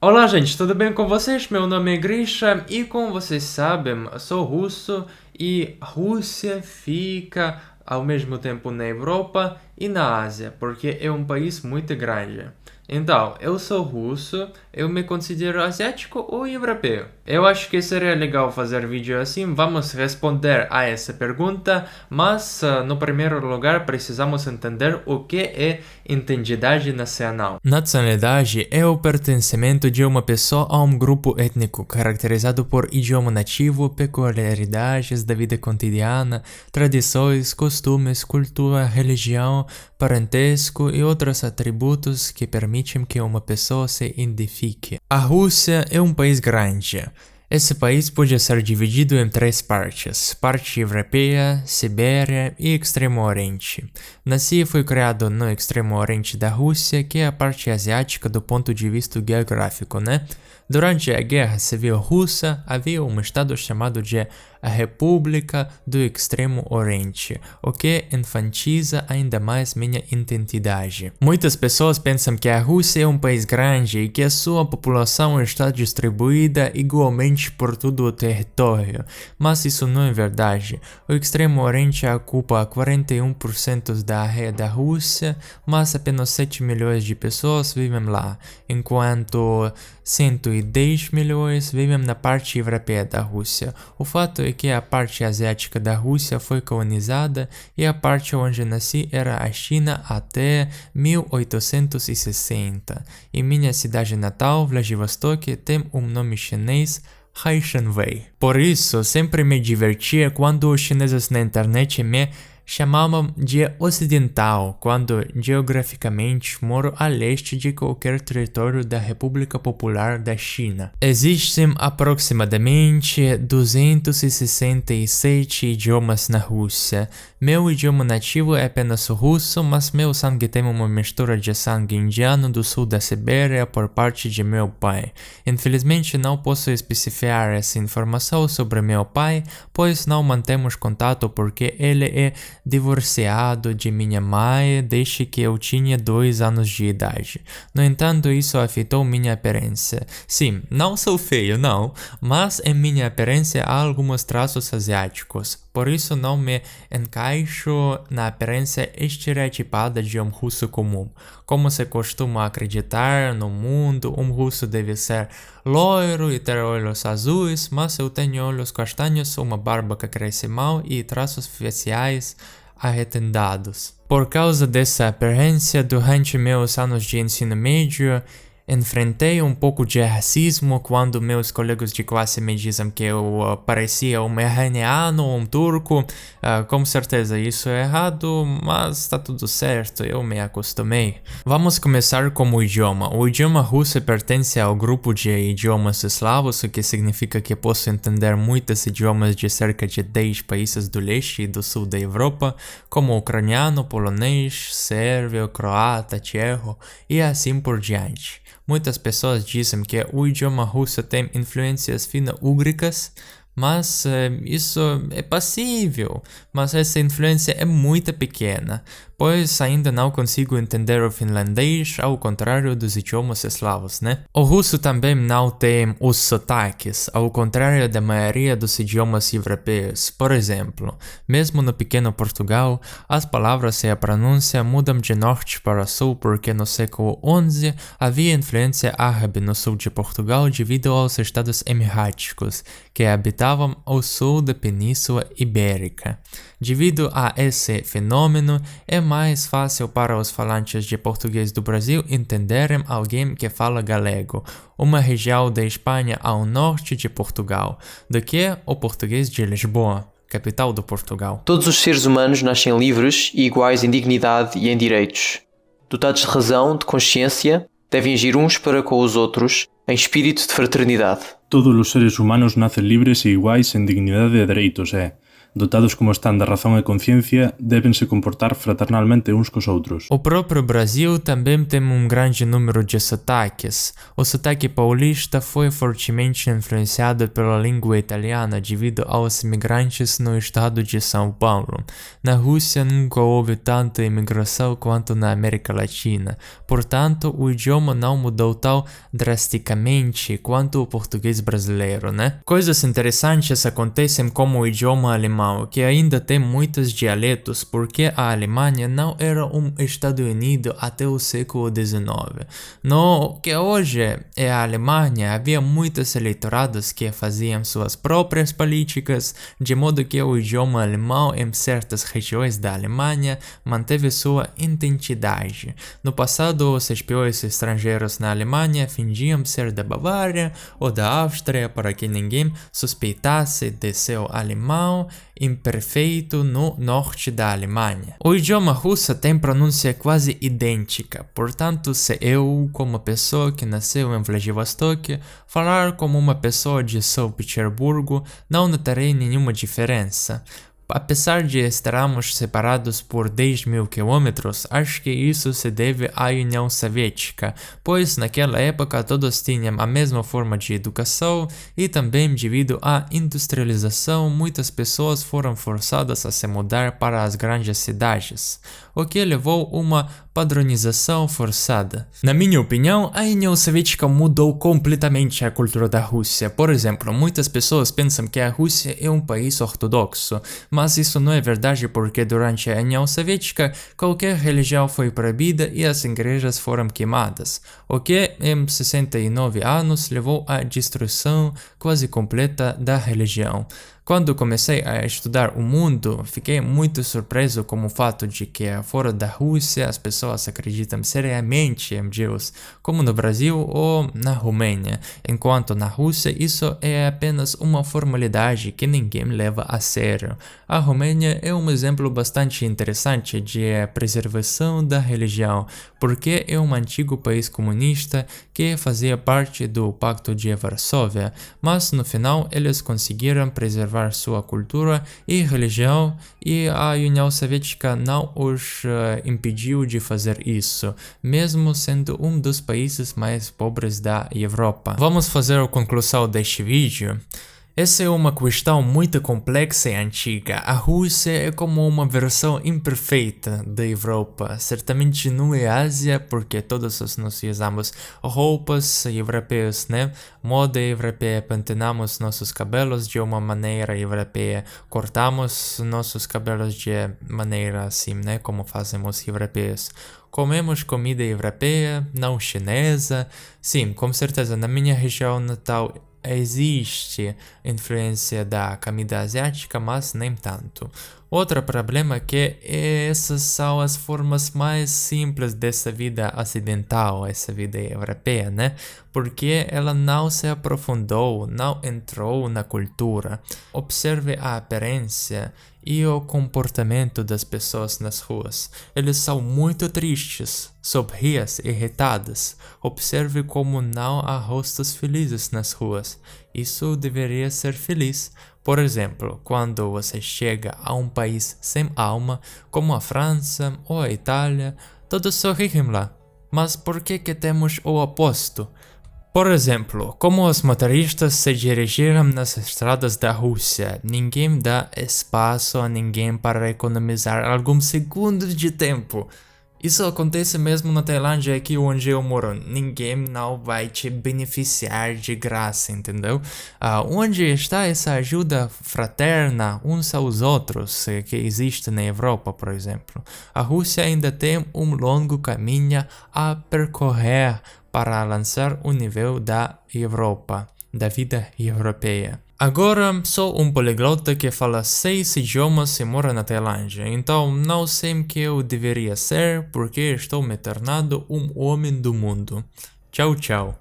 Olá, gente, tudo bem com vocês? Meu nome é Grisha e, como vocês sabem, sou russo e Rússia fica ao mesmo tempo na Europa e na Ásia, porque é um país muito grande. Então, eu sou russo, eu me considero asiático ou europeu? Eu acho que seria legal fazer vídeo assim, vamos responder a essa pergunta, mas no primeiro lugar precisamos entender o que é identidade nacional. Nacionalidade é o pertencimento de uma pessoa a um grupo étnico caracterizado por idioma nativo, peculiaridades da vida cotidiana, tradições, costumes, cultura, religião, parentesco e outros atributos que permitem que uma pessoa se identifique. A Rússia é um país grande. Esse país pode ser dividido em três partes: parte europeia, Sibéria e Extremo Oriente. Nasci e foi criado no Extremo Oriente da Rússia, que é a parte asiática do ponto de vista geográfico, né? Durante a Guerra Civil Russa, havia um estado chamado de a República do Extremo Oriente, o que enfatiza ainda mais minha identidade. Muitas pessoas pensam que a Rússia é um país grande e que a sua população está distribuída igualmente por todo o território, mas isso não é verdade. O Extremo Oriente ocupa 41% da área da Rússia, mas apenas 7 milhões de pessoas vivem lá, enquanto 110 milhões vivem na parte europeia da Rússia. O fato é que a parte asiática da Rússia foi colonizada e a parte onde nasci era a China até 1860. E minha cidade natal, Vladivostok, tem um nome chinês, Haishanwei. Por isso, sempre me divertia quando os chineses na internet me chamavam de ocidental, quando geograficamente moro a leste de qualquer território da República Popular da China. Existem aproximadamente 267 idiomas na Rússia. Meu idioma nativo é apenas o russo, mas meu sangue tem uma mistura de sangue indiano do sul da Sibéria por parte de meu pai. Infelizmente não posso especificar essa informação sobre meu pai, pois não mantemos contato porque ele é divorciado de minha mãe desde que eu tinha 2 anos de idade. No entanto, isso afetou minha aparência. Sim, não sou feio, não, mas em minha aparência há alguns traços asiáticos. Por isso não me encaixo na aparência estereotipada de um russo comum. Como se costuma acreditar no mundo, um russo deve ser loiro e ter olhos azuis, mas eu tenho olhos castanhos, uma barba que cresce mal e traços faciais arretendados. Por causa dessa aparência, durante meus anos de ensino médio, enfrentei um pouco de racismo quando meus colegas de classe me dizem que eu parecia um iraniano ou um turco. Com certeza isso é errado, mas está tudo certo, eu me acostumei. Vamos começar com o idioma. O idioma russo pertence ao grupo de idiomas eslavos, o que significa que posso entender muitos idiomas de cerca de 10 países do leste e do sul da Europa, como ucraniano, polonês, sérvio, croata, tcheco e assim por diante. Muitas pessoas dizem que o idioma russo tem influências fino-úgricas, mas isso é passível, mas essa influência é muito pequena, pois ainda não consigo entender o finlandês, ao contrário dos idiomas eslavos, né? O russo também não tem os sotaques, ao contrário da maioria dos idiomas europeus. Por exemplo, mesmo no pequeno Portugal, as palavras e a pronúncia mudam de norte para sul porque no século XI havia influência árabe no sul de Portugal devido aos estados emiráticos, que habitavam ao sul da Península Ibérica. Devido a esse fenômeno, é mais fácil para os falantes de português do Brasil entenderem alguém que fala galego, uma região da Espanha ao norte de Portugal, do que o português de Lisboa, capital do Portugal. Todos os seres humanos nascem livres e iguais em dignidade e em direitos. Dotados de razão, de consciência, devem agir uns para com os outros em espírito de fraternidade. Todos os seres humanos nacen libres e iguais en dignidade e dereitos dotados como están da razón e consciencia, devem se comportar fraternalmente uns cos outros. O próprio Brasil também tem grande número de sotaques. O sotaque paulista foi fortemente influenciado pela língua italiana devido aos imigrantes no estado de São Paulo. Na Rússia nunca houve tanta imigração quanto na América Latina, portanto o idioma não mudou tão drasticamente quanto o português brasileiro, né? Coisas interessantes acontecem como o idioma alemão, que ainda tem muitos dialetos porque a Alemanha não era Estado Unido até o século XIX. No que hoje é a Alemanha, havia muitos eleitorados que faziam suas próprias políticas, de modo que o idioma alemão em certas regiões da Alemanha manteve sua identidade. No passado, os espiões estrangeiros na Alemanha fingiam ser da Bavária ou da Áustria para que ninguém suspeitasse de seu alemão imperfeito no norte da Alemanha. O idioma russo tem pronúncia quase idêntica, portanto, se eu, como pessoa que nasceu em Vladivostok, falar como uma pessoa de São Petersburgo, não notarei nenhuma diferença. Apesar de estarmos separados por 10.000 quilômetros, acho que isso se deve à União Soviética, pois naquela época todos tinham a mesma forma de educação e também devido à industrialização muitas pessoas foram forçadas a se mudar para as grandes cidades, o que levou a uma padronização forçada. Na minha opinião, a União Soviética mudou completamente a cultura da Rússia. Por exemplo, muitas pessoas pensam que a Rússia é um país ortodoxo, mas isso não é verdade porque durante a União Soviética qualquer religião foi proibida e as igrejas foram queimadas, o que em 69 anos levou à destruição quase completa da religião. Quando comecei a estudar o mundo, fiquei muito surpreso com o fato de que fora da Rússia as pessoas acreditam seriamente em Deus, como no Brasil ou na Romênia, enquanto na Rússia isso é apenas uma formalidade que ninguém leva a sério. A Romênia é um exemplo bastante interessante de preservação da religião, porque é um antigo país comunista que fazia parte do Pacto de Varsóvia, mas no final eles conseguiram preservar sua cultura e religião e a União Soviética não os impediu de fazer isso, mesmo sendo um dos países mais pobres da Europa. Vamos fazer a conclusão deste vídeo. Essa é uma questão muito complexa e antiga. A Rússia é como uma versão imperfeita da Europa. Certamente não é Ásia, porque todos nós usamos roupas europeias, né? Moda europeia, penteamos nossos cabelos de uma maneira europeia, cortamos nossos cabelos de maneira assim, né? Como fazemos europeus. Comemos comida europeia, não chinesa. Sim, com certeza, na minha região natal existe influência da comida asiática, mas nem tanto. Outro problema é que essas são as formas mais simples dessa vida ocidental, essa vida europeia, né? Porque ela não se aprofundou, não entrou na cultura. Observe a aparência e o comportamento das pessoas nas ruas. Eles são muito tristes, sombrias, irritadas. Observe como não há rostos felizes nas ruas. Isso deveria ser feliz. Por exemplo, quando você chega a um país sem alma, como a França ou a Itália, todos sorriem lá. Mas por que temos o oposto? Por exemplo, como os motoristas se dirigiram nas estradas da Rússia, ninguém dá espaço a ninguém para economizar alguns segundos de tempo. Isso acontece mesmo na Tailândia, aqui onde eu moro. Ninguém não vai te beneficiar de graça, entendeu? Onde está essa ajuda fraterna uns aos outros que existe na Europa, por exemplo? A Rússia ainda tem um longo caminho a percorrer para alcançar o nível da Europa, da vida europeia. Agora, sou um poliglota que fala 6 idiomas e mora na Tailândia, então não sei o que eu deveria ser porque estou me tornando um homem do mundo. Tchau, tchau.